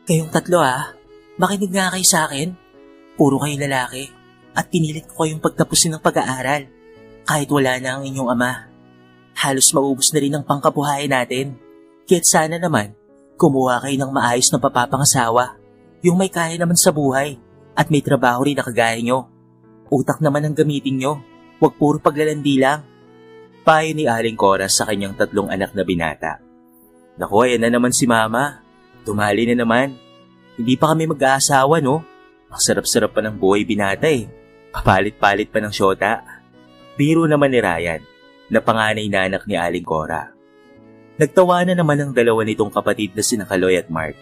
Kayong tatlo makinig nga kayo sa akin. Puro kayo lalaki at pinilit ko kayong pagtapusin ng pag-aaral kahit wala na ang inyong ama. Halos maubos na rin ang pangkabuhayan natin. Kaya't sana naman, kumuha kayo ng maayos na papapangasawa, yung may kaya naman sa buhay at may trabaho rin na kagaya nyo. Utak naman ang gamitin nyo, huwag puro paglalandi lang. Payo ni Aling Cora sa kanyang 3 anak na binata. Naku, ayan na naman si Mama. Tumali na naman. Hindi pa kami mag-aasawa, no? Ang sarap-sarap pa ng buhay binata eh. Papalit-palit pa ng syota. Biro naman ni Ryan, na panganay na anak ni Aling Cora. Nagtawa na naman ang dalawa nitong kapatid na sina Kaloy at Mark.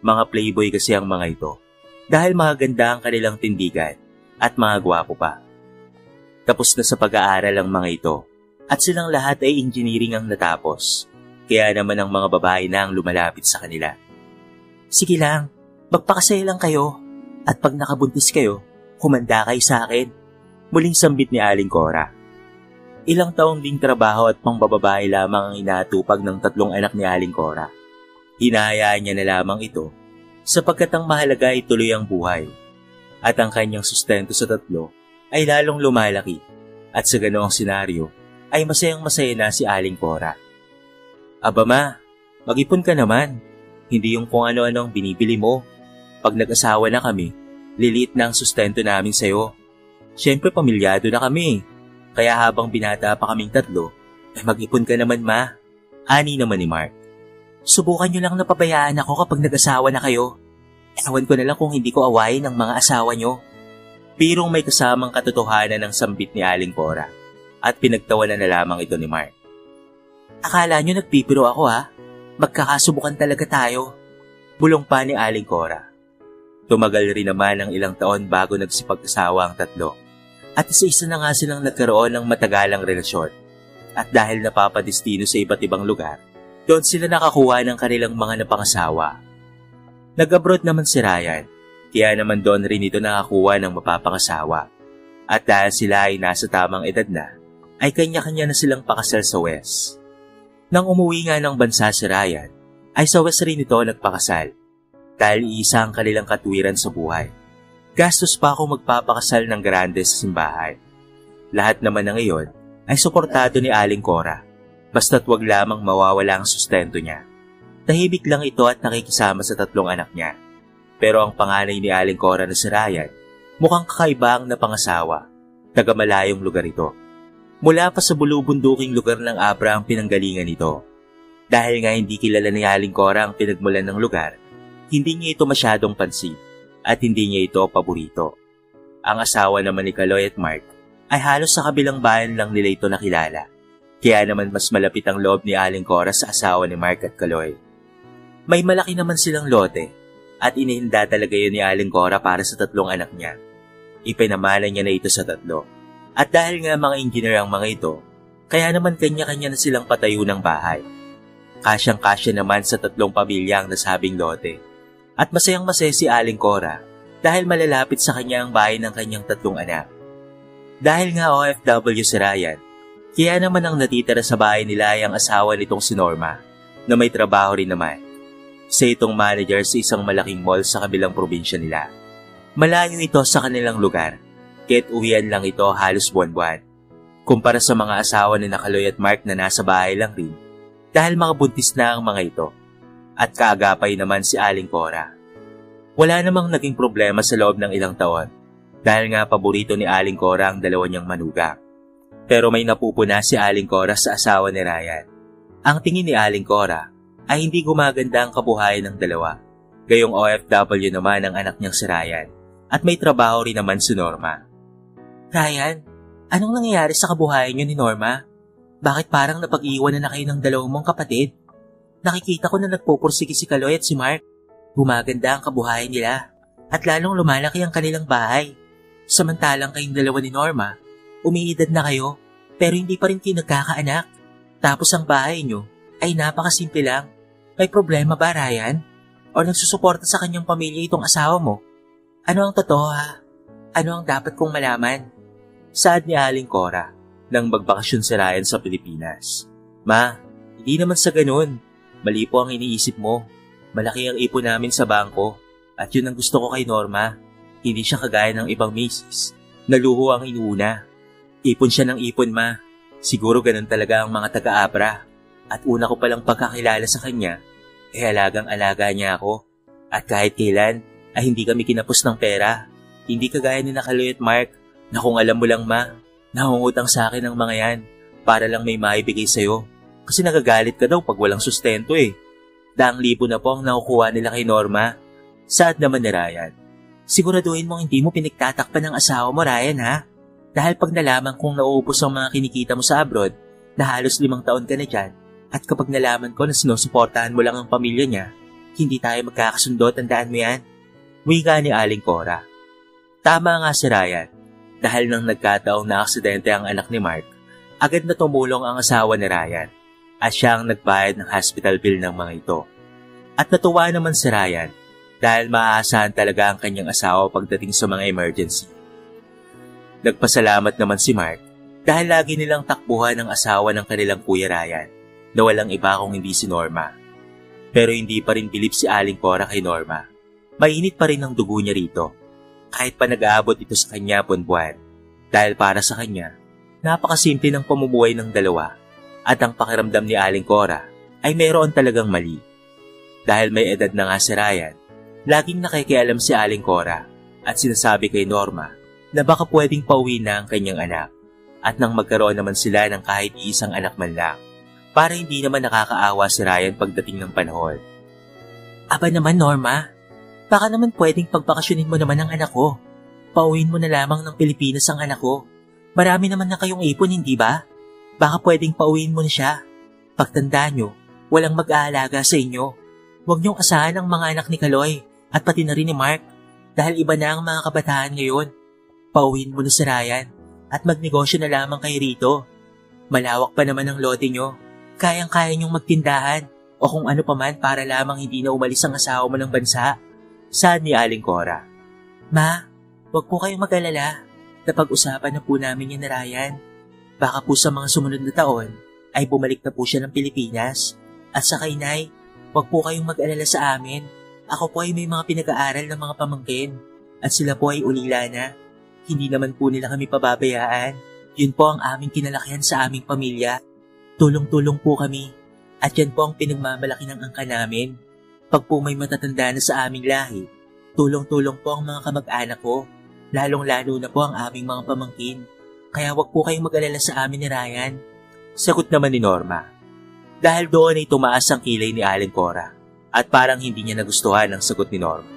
Mga playboy kasi ang mga ito, dahil magaganda ang kanilang tindigan at mga gwapo pa. Tapos na sa pag-aaral ang mga ito, at silang lahat ay engineering ang natapos. Kaya naman ang mga babae na ang lumalapit sa kanila. Sige lang, magpakasaya lang kayo. At pag nakabuntis kayo, humanda kayo sa akin. Muling sambit ni Aling Cora. Ilang taong ding trabaho at pangbababae lamang ang inatupag ng 3 anak ni Aling Cora. Hinahayaan niya na lamang ito sapagkat ang mahalaga ay tuloy ang buhay. At ang kanyang sustento sa 3 ay lalong lumalaki. At sa ganoong senaryo ay masayang-masaya na si Aling Cora. Aba ma, mag-ipon ka naman. Hindi yung kung ano-ano ang binibili mo. Pag nag-asawa na kami, lilit na ang sustento namin sa'yo. Siyempre pamilyado na kami. Kaya habang binata pa kaming 3, ay mag-ipon ka naman ma. Ani naman ni Mark. Subukan nyo lang na pabayaan ako kapag nag-asawa na kayo. Ewan ko na lang kung hindi ko awayin ang mga asawa nyo. Pirong may kasamang katotohanan ng sambit ni Aling Cora at pinagtawanan na lamang ito ni Mark. Akala nyo nagpipiro ako Magkakasubukan talaga tayo. Bulong pa ni Aling Cora. Tumagal rin naman ang ilang taon bago nagsipag-asawa ang 3. At isa-isa na nga silang nagkaroon ng matagalang relasyon. At dahil napapadestino sa iba't ibang lugar, doon sila nakakuha ng kanilang mga napangasawa. Nag-abroad naman si Ryan, kaya naman doon rin ito nakakuha ng mapapangasawa. At dahil sila ay nasa tamang edad na, ay kanya-kanya na silang pakasal sa West. Nang umuwi nga ng bansa si Ryan, ay sa West rin ito nagpakasal. Dahil iisa ang kanilang katwiran sa buhay. Gastos pa akong magpapakasal ng grande sa simbahan. Lahat naman na ngayon ay suportado ni Aling Cora, basta't wag lamang mawawala ang sustento niya. Tahimik lang ito at nakikisama sa 3 anak niya. Pero ang panganay ni Aling Cora na si Ryan, mukhang kakaiba ang napangasawa. Taga malayong lugar ito. Mula pa sa bulubunduking lugar ng Abra ang pinanggalingan nito. Dahil nga hindi kilala ni Aling Cora ang pinagmulan ng lugar, hindi niya ito masyadong pansin at hindi niya ito paborito. Ang asawa naman ni Kaloy at Mark ay halos sa kabilang bayan lang nila ito nakilala. Kaya naman mas malapit ang loob ni Aling Cora sa asawa ni Mark at Kaloy. May malaki naman silang lote at inihinda talaga yun ni Aling Cora para sa 3 anak niya. Ipinamana niya na ito sa 3. At dahil nga mga engineer ang mga ito, kaya naman kanya-kanya na silang patayo ng bahay. Kasyang-kasya naman sa 3 pamilya ang nasabing lote. At masayang-masaya si Aling Cora dahil malalapit sa kanya ang bahay ng kanyang 3 anak. Dahil nga OFW si Ryan, kaya naman ang natitira sa bahay nila ay ang asawa nitong si Norma, na may trabaho rin naman. Sa itong manager sa isang malaking mall sa kabilang probinsya nila. Malayo ito sa kanilang lugar, kaya't uwian lang ito halos buwan-buwan. Kumpara sa mga asawa ni Kaloy at Mark na nasa bahay lang rin, dahil mga buntis na ang mga ito. At kaagapay naman si Aling Cora. Wala namang naging problema sa loob ng ilang taon, dahil nga paborito ni Aling Cora ang 2 niyang manugang. Pero may napupuna si Aling Cora sa asawa ni Ryan. Ang tingin ni Aling Cora ay hindi gumaganda ang kabuhayan ng 2. Gayong OFW naman ang anak niyang si Ryan at may trabaho rin naman si Norma. Ryan, anong nangyayari sa kabuhayan niyo ni Norma? Bakit parang napag-iwan na kayo ng 2 mong kapatid? Nakikita ko na nagpupursige si Kaloy at si Mark. Gumaganda ang kabuhayan nila at lalong lumalaki ang kanilang bahay. Samantalang kayong 2 ni Norma, umiidad na kayo pero hindi pa rin kayo nagkakaanak. Tapos ang bahay niyo ay napakasimple lang. May problema ba, Ryan? O nagsusuporta sa kanyang pamilya itong asawa mo? Ano ang totoo Ano ang dapat kong malaman? Saad ni Aling Cora nang magbakasyon si Ryan sa Pilipinas. Ma, hindi naman sa ganun. Mali po ang iniisip mo. Malaki ang ipon namin sa bangko at yun ang gusto ko kay Norma. Hindi siya kagaya ng ibang misis. Naluho ang inuuna. Ipon siya ng ipon, ma. Siguro ganun talaga ang mga taga-Abra. At una ko palang pagkakilala sa kanya, alagang-alaga niya ako. At kahit kailan, ay hindi kami kinapos ng pera. Hindi kagaya ni Kaloy at Mark, na kung alam mo lang, ma, nangungutang sa akin ang mga yan para lang may maibigay sa'yo. Kasi nagagalit ka daw pag walang sustento eh. 2,000 na po ang nakukuha nila kay Norma. Saad naman ni Ryan. Siguraduhin mong hindi mo pinagtatakpan ng asawa mo, Ryan, ha? Dahil pag nalaman kong nauubos ang mga kinikita mo sa abroad, na halos 5 taon ka na dyan, at kapag nalaman ko na sinusuportahan mo lang ang pamilya niya, hindi tayo magkakasundo, tandaan mo yan. Wika ni Aling Cora. Tama nga si Ryan. Dahil nang nagkataong na aksidente ang anak ni Mark, agad na tumulong ang asawa ni Ryan at siya ang nagbayad ng hospital bill ng mga ito. At natuwa naman si Ryan dahil maaasahan talaga ang kanyang asawa pagdating sa mga emergency. Nagpasalamat naman si Mark dahil lagi nilang takbuhan ang asawa ng kanilang kuya Ryan na walang iba kung hindi si Norma. Pero hindi pa rin bilib si Aling Cora kay Norma. Mainit pa rin ang dugo niya rito. Kahit pa nag-aabot ito sa kanya buwan-buwan. Dahil para sa kanya, napakasimple ng pamumuhay ng dalawa at ang pakiramdam ni Aling Cora ay mayroon talagang mali. Dahil may edad na nga si Ryan, laging nakikialam si Aling Cora at sinasabi kay Norma na baka pwedeng pauwi na ang kanyang anak at nang magkaroon naman sila ng kahit isang anak man lang para hindi naman nakakaawa si Ryan pagdating ng panahon. Aba naman, Norma, baka naman pwedeng pagbakasyonin mo naman ang anak ko. Pauwiin mo na lamang ng Pilipinas ang anak ko. Marami naman na kayong ipon, hindi ba? Baka pwedeng pauwiin mo na siya. Pagtanda nyo, walang mag-aalaga sa inyo. Huwag niyong asahan ang mga anak ni Kaloy at pati na rin ni Mark dahil iba na ang mga kabataan ngayon. Pauwiin mo na si Ryan at magnegosyo na lamang kayo rito. Malawak pa naman ang lote nyo. Kayang-kaya niyong magtindahan o kung ano pa man para lamang hindi na umalis ang asawa mo ng bansa. Saad ni Aling Cora. Ma, huwag po kayong mag-alala. Napag-usapan na po namin yan ni Ryan. Baka po sa mga sumunod na taon ay bumalik na po siya ng Pilipinas. At sa Inay, huwag po kayong mag-alala sa amin. Ako po ay may mga pinag-aaral ng mga pamangkin. At sila po ay ulila na. Hindi naman po nila kami pababayaan. Yun po ang aming kinalakihan sa aming pamilya. Tulong-tulong po kami. At yan po ang pinagmamalaki ng angka namin. Pag po may matatanda na sa aming lahi, tulong-tulong po ang mga kamag-anak ko. Lalong-lalo na po ang aming mga pamangkin. Kaya wag po kayong mag-alala sa amin ni Ryan. Sagot naman ni Norma. Dahil doon ay tumaas ang kilay ni Aling Cora at parang hindi niya nagustuhan ang sagot ni Norma.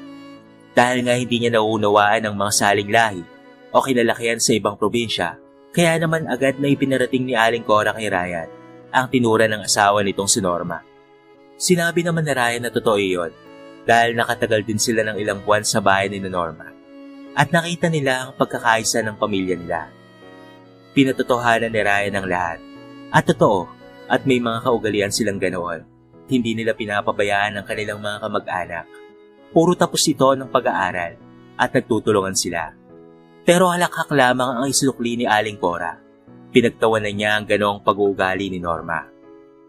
Dahil nga hindi niya nauunawaan ang mga saling lahi o kinalakihan sa ibang probinsya, kaya naman agad na ipinarating ni Aling Cora kay Ryan ang tinura ng asawa nitong si Norma. Sinabi naman ni Ryan na totoo iyon dahil nakatagal din sila ng ilang buwan sa bahay ni Norma at nakita nila ang pagkakaisa ng pamilya nila. Pinatotohanan ni Ryan ang lahat at totoo at may mga kaugalian silang ganoon. Hindi nila pinapabayaan ang kanilang mga kamag-anak. Puro tapos ito ng pag-aaral at nagtutulungan sila. Pero halakhak lamang ang isinukli ni Aling Cora. Pinagtawanan niya ang ganoong pag-uugali ni Norma.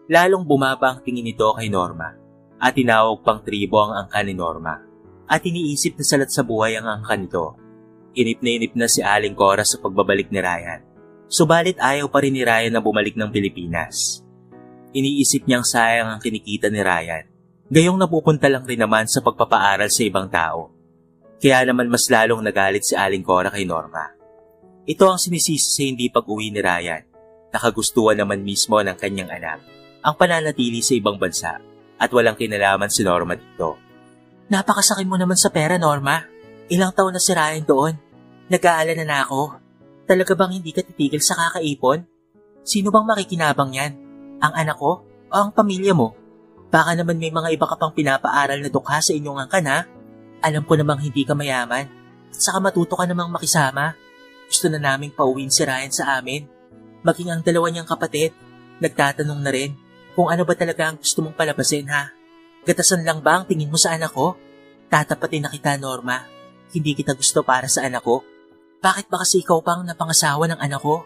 Lalong bumaba ang tingin nito kay Norma at tinawag pang tribo ang angka ni Norma at iniisip na salat sa buhay ang angka nito. Inip na si Aling Cora sa pagbabalik ni Ryan. Subalit ayaw pa rin ni Ryan na bumalik ng Pilipinas. Iniisip niyang sayang ang kinikita ni Ryan. Gayong napupunta lang rin naman sa pagpapaaral sa ibang tao. Kaya naman mas lalong nagalit si Aling Cora kay Norma. Ito ang sinisisi sa hindi pag-uwi ni Ryan. Nakagustuhan naman mismo ng kanyang anak ang pananatili sa ibang bansa at walang kinalaman si Norma dito. Napakasakit mo naman sa pera, Norma. Ilang taon na si Ryan doon. Nag-aalala na ako. Talaga bang hindi ka titigil sa kakaipon? Sino bang makikinabang yan? Ang anak ko o ang pamilya mo? Baka naman may mga iba ka pang pinapaaral na dukha sa inyong angkan, ha? Alam ko namang hindi ka mayaman at saka matuto ka namang makisama. Gusto na naming pauwiin si Ryan sa amin. Maging ang dalawa niyang kapatid, nagtatanong na rin kung ano ba talaga ang gusto mong palabasin, ha? Gatasan lang ba ang tingin mo sa anak ko? Tatapatin na kita, Norma. Hindi kita gusto para sa anak ko. Bakit ba kasi ikaw pang napangasawa ng anak ko?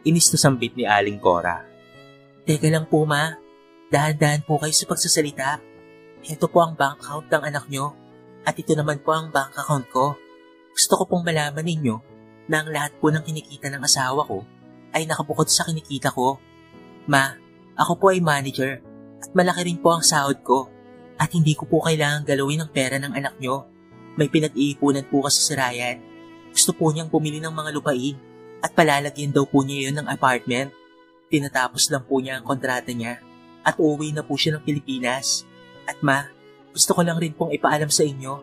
Inis na sambit ni Aling Cora. Teka lang po, ma. Dahan-dahan po kayo sa pagsasalita. Ito po ang bank account ng anak nyo at ito naman po ang bank account ko. Gusto ko pong malaman ninyo na ang lahat po ng kinikita ng asawa ko ay nakabukod sa kinikita ko. Ma, ako po ay manager at malaki rin po ang sahod ko at hindi ko po kailangan galawin ang pera ng anak nyo. May pinag-iipunan po kasi si Ryan. Gusto po niyang bumili ng mga lupain at palalagyan daw po niya yun ng apartment. Tinatapos lang po niya ang kontrata niya at uuwi na po siya ng Pilipinas. At ma, gusto ko lang rin pong ipaalam sa inyo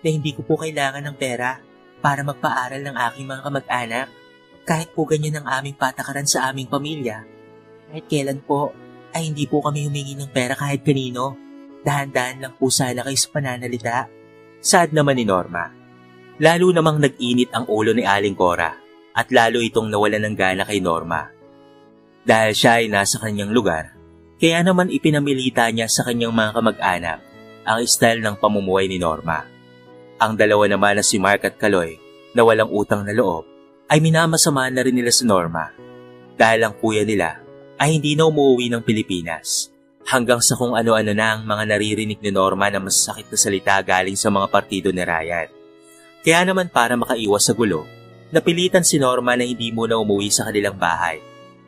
na hindi ko po kailangan ng pera para magpaaral ng aking mga kamag-anak. Kahit po ganyan ang aming patakaran sa aming pamilya, kahit kailan po ay hindi po kami humingi ng pera kahit kanino. Dahan-dahan lang po sana kayo sa pananalita. Sad naman ni Norma. Lalo namang nag-init ang ulo ni Aling Cora at lalo itong nawalan ng gana kay Norma. Dahil siya ay nasa kanyang lugar, kaya naman ipinamilita niya sa kanyang mga kamag-anak ang style ng pamumuhay ni Norma. Ang dalawa naman na si Mark at Kaloy na walang utang na loob ay minamasama na rin nila si Norma dahil ang kuya nila ay hindi na umuwi ng Pilipinas. Hanggang sa kung ano-ano na ang mga naririnig ni Norma na masasakit na salita galing sa mga partido ni Ryan. Kaya naman para makaiwas sa gulo, napilitan si Norma na hindi muna umuwi sa kanilang bahay.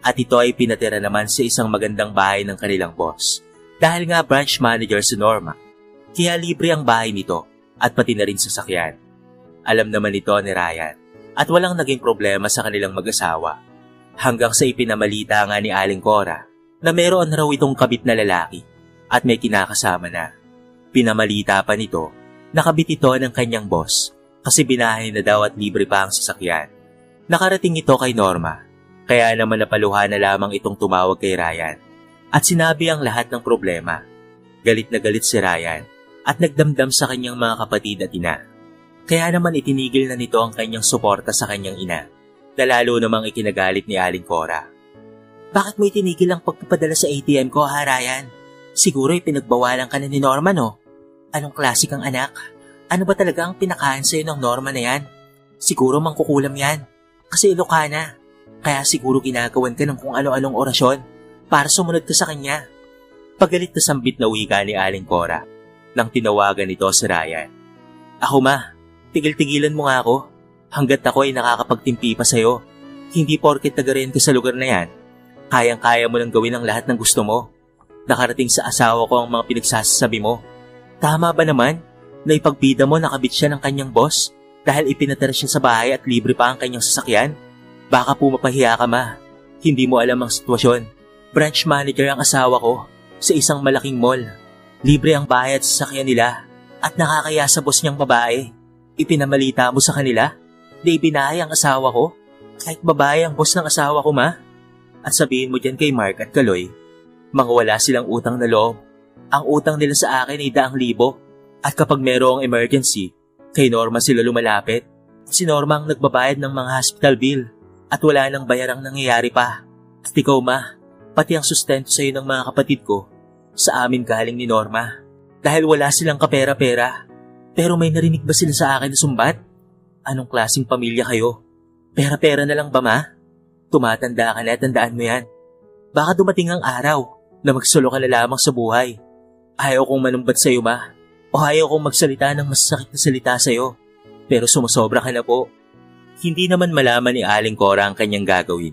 At ito ay pinatira naman sa isang magandang bahay ng kanilang boss. Dahil nga branch manager si Norma, kaya libre ang bahay nito at pati na rin sasakyan. Alam naman ito ni Ryan at walang naging problema sa kanilang mag-asawa. Hanggang sa ipinamalita nga ni Aling Cora na meron raw itong kabit na lalaki at may kinakasama na. Pinamalita pa nito na kabit ito ng kanyang boss kasi binahay na daw at libre pa ang sasakyan. Nakarating ito kay Norma, kaya naman napaluhan na lamang itong tumawag kay Ryan at sinabi ang lahat ng problema. Galit na galit si Ryan at nagdamdam sa kanyang mga kapatid at ina. Kaya naman itinigil na nito ang kanyang suporta sa kanyang ina na lalo namang ikinagalit ni Aling Cora. Bakit mo itinigil ang pagpapadala sa ATM ko, ha, Ryan? Siguro pinagbawalan ka na ni Norma, no? Anong klase kang anak? Ano ba talaga ang pinakain sa'yo ng Norma na yan? Siguro mangkukulam yan. Kasi Ilocana. Kaya siguro ginagawan ka ng kung ano-anong orasyon para sumunod ka sa kanya. Pagalit na sambit na wika ni Aling Cora nang tinawagan nito si Ryan. Ako ma, tigil-tigilan mo nga ako. Hanggat ako ay nakakapagtimpi pa sa'yo. Hindi porket tagarin ka sa lugar na yan. Kayang-kaya mo nang gawin ang lahat ng gusto mo. Nakarating sa asawa ko ang mga pinagsasabi mo. Tama ba naman na ipagbida mo nakabit siya ng kanyang boss dahil ipinatira siya sa bahay at libre pa ang kanyang sasakyan? Baka pumapahiya ka ma. Hindi mo alam ang sitwasyon. Branch manager ang asawa ko sa isang malaking mall. Libre ang bahay at sasakyan nila at nakakaya sa boss niyang babae. Ipinamalita mo sa kanila na ibinahay ang asawa ko kahit babae ang boss ng asawa ko ma. At sabihin mo dyan kay Mark at Kaloy, mga wala silang utang na loob. Ang utang nila sa akin ay 100,000. At kapag merong emergency, kay Norma sila lumalapit. Si Norma ang nagbabayad ng mga hospital bill at wala nang bayarang nangyayari pa. At ikaw ma, pati ang sustento sa'yo ng mga kapatid ko, sa amin galing ni Norma. Dahil wala silang kapera-pera. Pero may narinig ba sila sa akin na sumbat? Anong klaseng pamilya kayo? Pera-pera na lang ba ma? Tumatanda ka na, tandaan mo yan. Baka dumating ang araw na magsolo ka na lamang sa buhay. Ayaw kong manumbat sa'yo ma, o ayaw kong magsalita ng masasakit na salita sa'yo. Pero sumusobra ka na po. Hindi naman malaman ni Aling Cora ang kanyang gagawin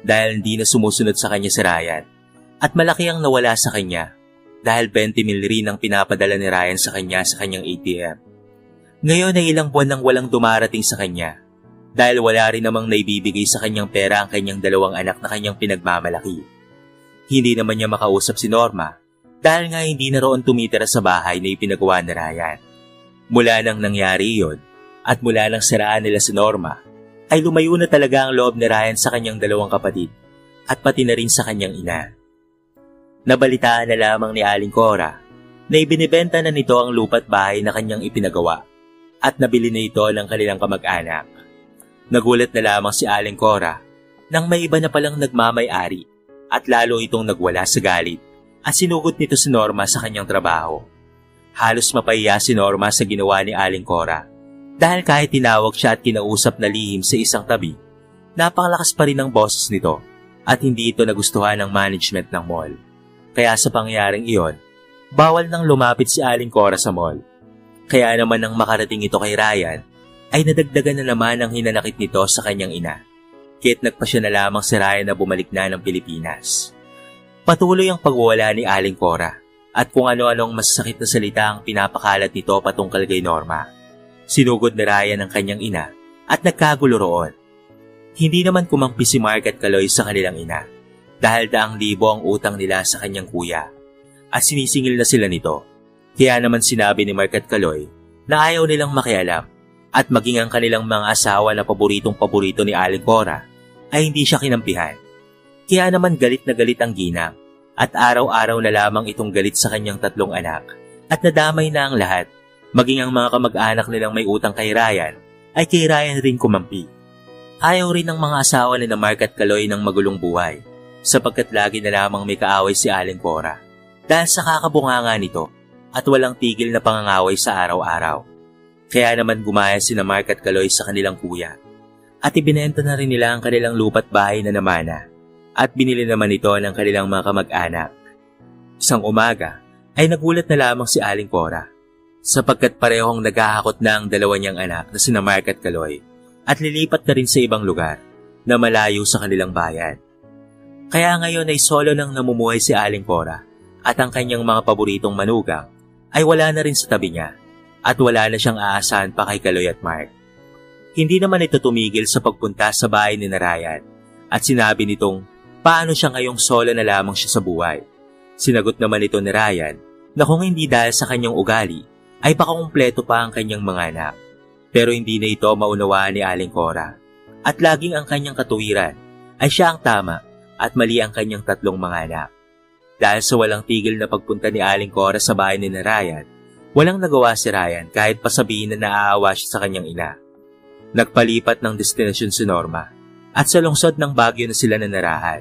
dahil hindi na sumusunod sa kanya si Ryan. At malaki ang nawala sa kanya dahil 20,000 rin ang pinapadala ni Ryan sa kanyang ATM. Ngayon ay ilang buwan nang walang dumarating sa kanya. Dahil wala rin namang naibibigay sa kanyang pera ang kanyang 2 anak na kanyang pinagmamalaki. Hindi naman niya makausap si Norma dahil nga hindi na roon tumitira sa bahay na ipinagawa ni Ryan. Mula nang nangyari iyon at mula nang siraan nila si Norma, ay lumayo na talaga ang loob ni Ryan sa kanyang 2 kapatid at pati na rin sa kanyang ina. Nabalitaan na lamang ni Aling Cora na ibinibenta na nito ang lupa't bahay na kanyang ipinagawa at nabili na ito ng kanilang kamag-anak. Nagulat na lamang si Aling Cora nang may iba na palang nagmamay-ari at lalo itong nagwala sa galit at sinugod nito si Norma sa kanyang trabaho. Halos mapahiya si Norma sa ginawa ni Aling Cora dahil kahit tinawag siya at kinausap na lihim sa isang tabi, napakalakas pa rin ang boses nito at hindi ito nagustuhan ng management ng mall. Kaya sa pangyayaring iyon, bawal nang lumapit si Aling Cora sa mall. Kaya naman nang makarating ito kay Ryan, ay nadagdagan na naman ang hinanakit nito sa kanyang ina. Kaya't nagpasya na lamang si Ryan na bumalik na ng Pilipinas. Patuloy ang pagwawala ni Aling Cora at kung ano-anong masasakit na salita ang pinapakalat nito patungkol kay Norma. Sinugod ni Ryan ang kanyang ina at nagkagulo roon. Hindi naman kumampi si Mark at Kaloy sa kanilang ina dahil daang libo ang utang nila sa kanyang kuya at sinisingil na sila nito. Kaya naman sinabi ni Mark at Kaloy na ayaw nilang makialam at maging ang kanilang mga asawa na paboritong-paborito ni Aling Cora ay hindi siya kinampihan. Kaya naman galit na galit ang ginang at araw-araw na lamang itong galit sa kanyang 3 anak at nadamay na ang lahat, maging ang mga kamag-anak nilang may utang kay Ryan ay kay Ryan rin kumampi. Ayaw rin ng mga asawa ni Mark at Kaloy ng magulong buhay sapagkat lagi na lamang may kaaway si Aling Cora dahil sa kakabunganga nito at walang tigil na pangangaway sa araw-araw. Kaya naman gumaya si Mark at Kaloy sa kanilang kuya at ibinenta na rin nila ang kanilang lupa't bahay na namana at binili naman ito ng kanilang mga kamag-anak. Isang umaga ay nagulat na lamang si Aling Cora sapagkat parehong naghahakot na ang 2 niyang anak na sina Mark at Kaloy at lilipat na rin sa ibang lugar na malayo sa kanilang bayan. Kaya ngayon ay solo nang namumuhay si Aling Cora at ang kanyang mga paboritong manugang ay wala na rin sa tabi niya at wala na siyang aasahan pa kay Kaloy at Mark. Hindi naman ito tumigil sa pagpunta sa bahay ni Ryan at sinabi nitong paano siya ngayong solo na lamang siya sa buhay. Sinagot naman ito ni Ryan na kung hindi dahil sa kanyang ugali ay baka kumpleto pa ang kanyang mga anak. Pero hindi na ito maunawaan ni Aling Cora at laging ang kanyang katuwiran ay siya ang tama at mali ang kanyang 3 mga anak. Dahil sa walang tigil na pagpunta ni Aling Cora sa bahay ni Ryan, walang nagawa si Ryan kahit pasabihin na naaawa siya sa kanyang ina. Nagpalipat ng destinasyon si Norma at sa lungsod ng Baguio na sila nanirahan.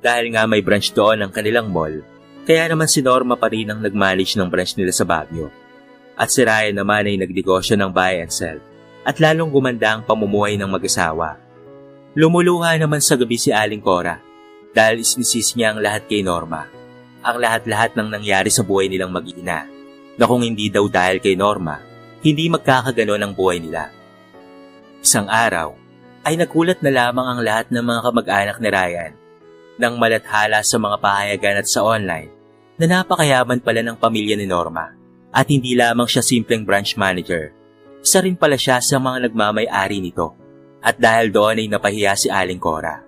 Dahil nga may branch doon ang kanilang mall, kaya naman si Norma pa rin ang nag-manage ng branch nila sa Baguio. At si Ryan naman ay nagnegosyo ng buy and sell at lalong gumanda ang pamumuhay ng mag-asawa. Lumuluha naman sa gabi si Aling Cora dahil isinisis niya ang lahat kay Norma. Ang lahat-lahat ng nangyari sa buhay nilang mag-iina na kung hindi daw dahil kay Norma, hindi magkakaganon ang buhay nila. Isang araw ay nagulat na lamang ang lahat ng mga kamag-anak ni Ryan nang malathala sa mga pahayagan at sa online na napakayaman pala ng pamilya ni Norma at hindi lamang siya simpleng branch manager. Isa rin pala siya sa mga nagmamay-ari nito at dahil doon ay napahiya si Aling Cora.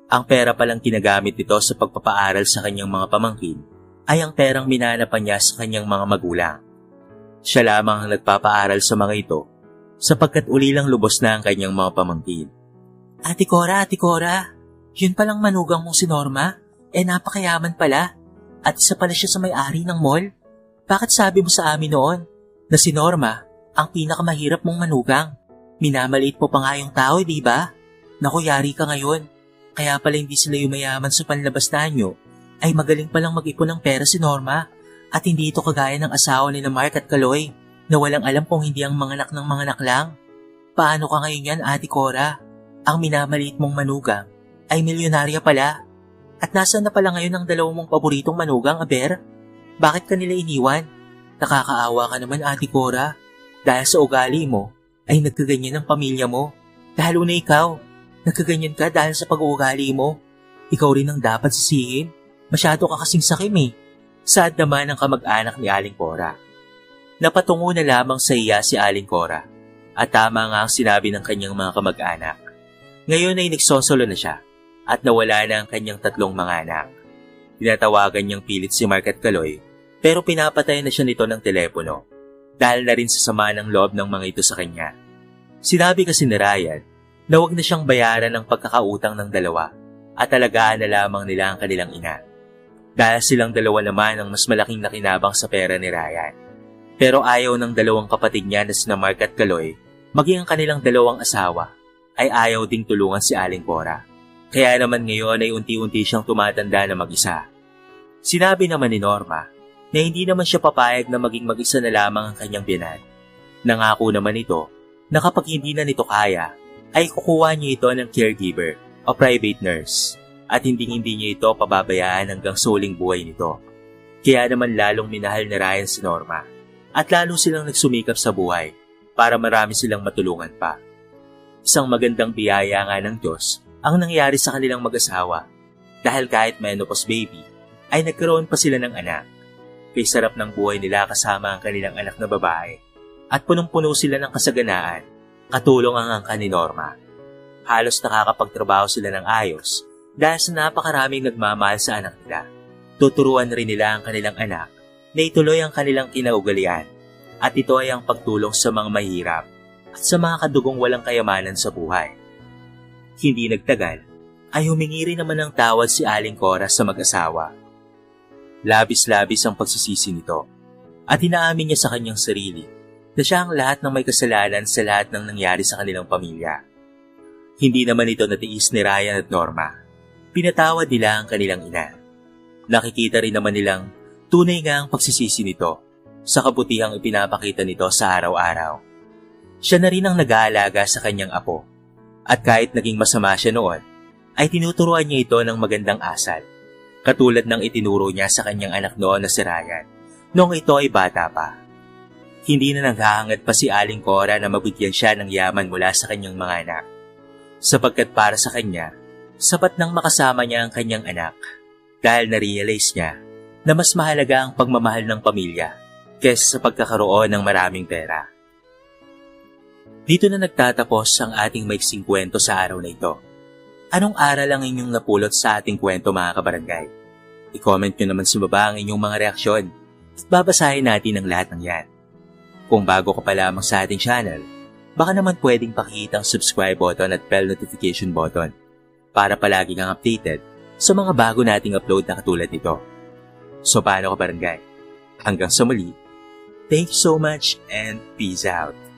Ang pera palang ginagamit nito sa pagpapaaral sa kanyang mga pamangkin ay ang perang minanapan niya sa kanyang mga magulang. Siya lamang ang nagpapaaral sa mga ito sapagkat ulilang lubos na ang kanyang mga pamangkin. Ate Cora, yun palang manugang mong si Norma? Napakayaman pala at isa pala siya sa may-ari ng mall. Bakit sabi mo sa amin noon na si Norma ang pinakamahirap mong manugang? Minamaliit mo pa nga yung tao, di ba? Naku, yari ka ngayon. Kaya pala hindi sila yumayaman sa panlabas na nyo, ay magaling palang mag-ipon ng pera si Norma at hindi ito kagaya ng asawa ni Mark at Kaloy na walang alam kung hindi ang manganak ng manganak lang. Paano ka ngayon yan, Ate Cora? Ang minamaliit mong manugang ay milyonarya pala. At nasaan na pala ngayon ang 2 mong paboritong manugang, Aber? Bakit ka nila iniwan? Nakakaawa ka naman, Ate Cora. Dahil sa ugali mo, ay nagkaganyan ang pamilya mo. Lalo na ikaw. Nagkaganyan ka dahil sa pag-uugali mo. Ikaw rin ang dapat sisihin. Masyado ka kasing sakim eh. Sad naman ang kamag-anak ni Aling Cora. Napatungo na lamang sa iya si Aling Cora. At tama nga ang sinabi ng kanyang mga kamag-anak. Ngayon ay nagsosolo na siya at nawala na ang kanyang 3 mga anak. Tinatawagan niyang pilit si Mark at Kaloy pero pinapatay na siya nito ng telepono dahil na rin sa sama ng loob ng mga ito sa kanya. Sinabi kasi ni Ryan na huwag na siyang bayaran ng pagkakautang ng 2 at alagaan na lamang nila ang kanilang ina. Dahil silang 2 naman ang mas malaking nakinabang sa pera ni Ryan. Pero ayaw ng 2 kapatid niya na sina Mark at Kaloy, maging ang kanilang 2 asawa, ay ayaw ding tulungan si Aling Cora. Kaya naman ngayon ay unti-unti siyang tumatanda na mag-isa. Sinabi naman ni Norma na hindi naman siya papayag na maging mag-isa na lamang ang kanyang biyanan. Nangako naman ito na kapag hindi na nito kaya, ay kukuha niya ito ng caregiver o private nurse at hindi niya ito pababayaan hanggang suling buhay nito. Kaya naman lalong minahal ni Ryan si Norma at lalo silang nagsumikap sa buhay para marami silang matulungan pa. Isang magandang biyaya nga ng Diyos ang nangyari sa kanilang mag-asawa dahil kahit menopause baby ay nagkaroon pa sila ng anak. Kay sarap ng buhay nila kasama ang kanilang anak na babae at punong-puno sila ng kasaganaan, katulong ang angka ni Norma. Halos nakakapagtrabaho sila ng ayos dahil sa napakaraming nagmamahal sa anak nila. Tuturuan rin nila ang kanilang anak na ituloy ang kanilang kinaugalian at ito ay ang pagtulong sa mga mahirap at sa mga kadugong walang kayamanan sa buhay. Hindi nagtagal ay humingi rin naman ng tawad si Aling Cora sa mag-asawa. Labis-labis ang pagsisisi nito at inaamin niya sa kanyang sarili na siya ang lahat ng may kasalanan sa lahat ng nangyari sa kanilang pamilya. Hindi naman ito natiis ni Ryan at Norma. Pinatawad nila ang kanilang ina. Nakikita rin naman nilang tunay nga ang pagsisisi nito sa kabutihang ipinapakita nito sa araw-araw. Siya na rin ang nag-aalaga sa kanyang apo at kahit naging masama siya noon, ay tinuturuan niya ito ng magandang asal, katulad ng itinuro niya sa kanyang anak noon na si Ryan noong ito ay bata pa. Hindi na naghahangad pa si Aling Cora na mabigyan siya ng yaman mula sa kanyang mga anak, sapagkat para sa kanya, sapat nang makasama niya ang kanyang anak dahil na-realize niya na mas mahalaga ang pagmamahal ng pamilya kaysa sa pagkakaroon ng maraming pera. Dito na nagtatapos ang ating maiksing kwento sa araw na ito. Anong aral ang inyong napulot sa ating kwento mga kabarangay? I-comment nyo naman sa baba ang inyong mga reaksyon at babasahin natin ang lahat ng yan. Kung bago ka pa lamang sa ating channel, baka naman pwedeng pakita ang subscribe button at bell notification button para palagi kang updated sa mga bago nating upload na katulad nito. So paano ka barangay? Hanggang sa muli, thank you so much and peace out.